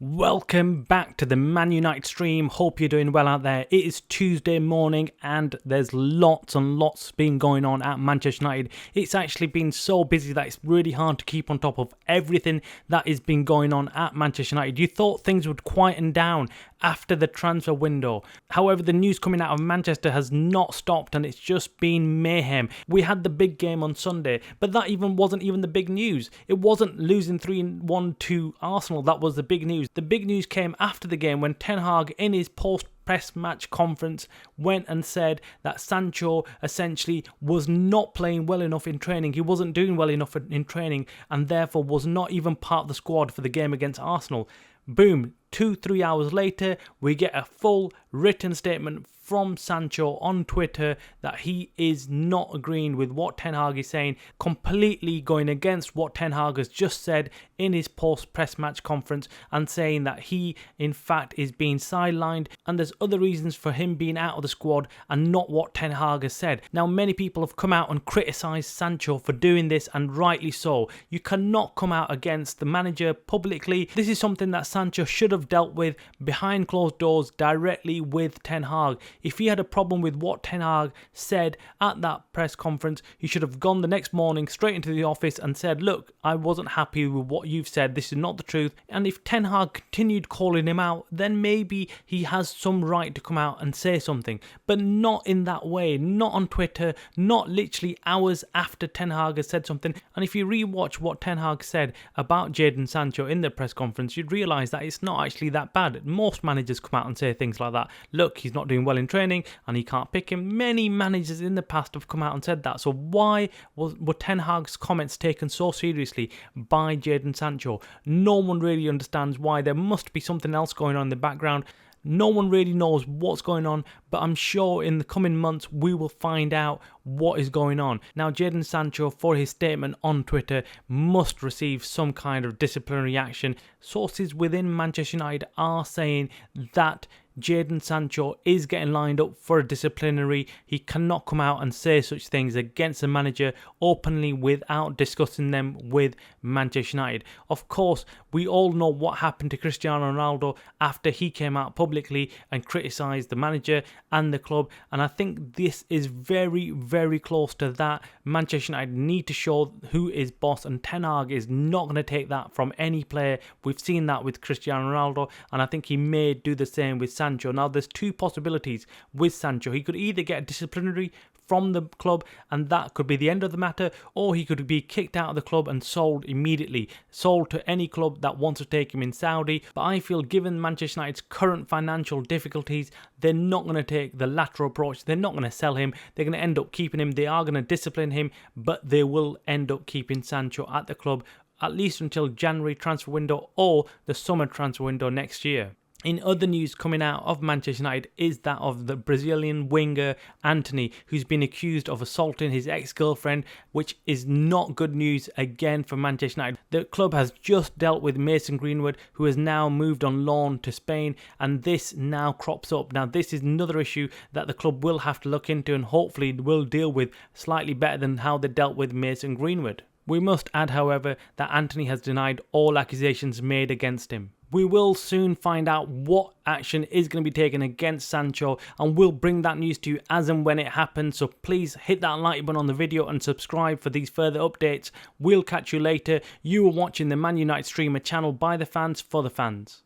Welcome back to the Man United stream. Hope you're doing well out there. It is Tuesday morning and there's lots and lots been going on at Manchester United. It's actually been so busy that it's really hard to keep on top of everything that has been going on at Manchester United. You thought things would quieten down after the transfer window. However, the news coming out of Manchester has not stopped and it's just been mayhem. We had the big game on Sunday, but that wasn't even the big news. It wasn't losing 3-1 to Arsenal that was the big news. The big news came after the game when Ten Hag, in his post-press match conference, went and said that Sancho essentially was not playing well enough in training. He wasn't doing well enough in training and therefore was not even part of the squad for the game against Arsenal. Boom, 2-3 hours later, we get a full written statement from Sancho on Twitter that he is not agreeing with what Ten Hag is saying, completely going against what Ten Hag has just said in his post-press match conference and saying that he, in fact, is being sidelined and there's other reasons for him being out of the squad and not what Ten Hag has said. Now, many people have come out and criticised Sancho for doing this, and rightly so. You cannot come out against the manager publicly. This is something that Sancho should have dealt with behind closed doors directly with Ten Hag. If he had a problem with what Ten Hag said at that press conference, he should have gone the next morning straight into the office and said, look, I wasn't happy with what you've said, this is not the truth. And if Ten Hag continued calling him out, then maybe he has some right to come out and say something, but not in that way, not on Twitter, not literally hours after Ten Hag has said something. And if you rewatch what Ten Hag said about Jadon Sancho in the press conference, you'd realise that it's not actually that bad. Most managers come out and say things like that. Look, he's not doing well in training and he can't pick him. Many managers in the past have come out and said that. So why were Ten Hag's comments taken so seriously by Jadon Sancho? No one really understands why. There must be something else going on in the background. No one really knows what's going on, but I'm sure in the coming months we will find out what is going on. Now, Jadon Sancho, for his statement on Twitter, must receive some kind of disciplinary action. Sources within Manchester United are saying that Jadon Sancho is getting lined up for a disciplinary. He cannot come out and say such things against the manager openly without discussing them with Manchester United. Of course, we all know what happened to Cristiano Ronaldo after he came out publicly and criticised the manager and the club, and I think this is very, very close to that. Manchester United need to show who is boss, and Ten Hag is not going to take that from any player. We've seen that with Cristiano Ronaldo, and I think he may do the same with Sancho. Now, there's two possibilities with Sancho. He could either get a disciplinary from the club and that could be the end of the matter, or he could be kicked out of the club and sold immediately, sold to any club that wants to take him in Saudi. But I feel given Manchester United's current financial difficulties, they're not going to take the lateral approach. They're not going to sell him. They're going to end up keeping him. They are going to discipline him, but they will end up keeping Sancho at the club at least until January transfer window or the summer transfer window next year. In other news coming out of Manchester United is that of the Brazilian winger Antony, who's been accused of assaulting his ex-girlfriend, which is not good news again for Manchester United. The club has just dealt with Mason Greenwood, who has now moved on loan to Spain, and this now crops up. Now, this is another issue that the club will have to look into and hopefully will deal with slightly better than how they dealt with Mason Greenwood. We must add, however, that Antony has denied all accusations made against him. We will soon find out what action is going to be taken against Sancho, and we'll bring that news to you as and when it happens. So please hit that like button on the video and subscribe for these further updates. We'll catch you later. You are watching the Man United stream, a channel by the fans for the fans.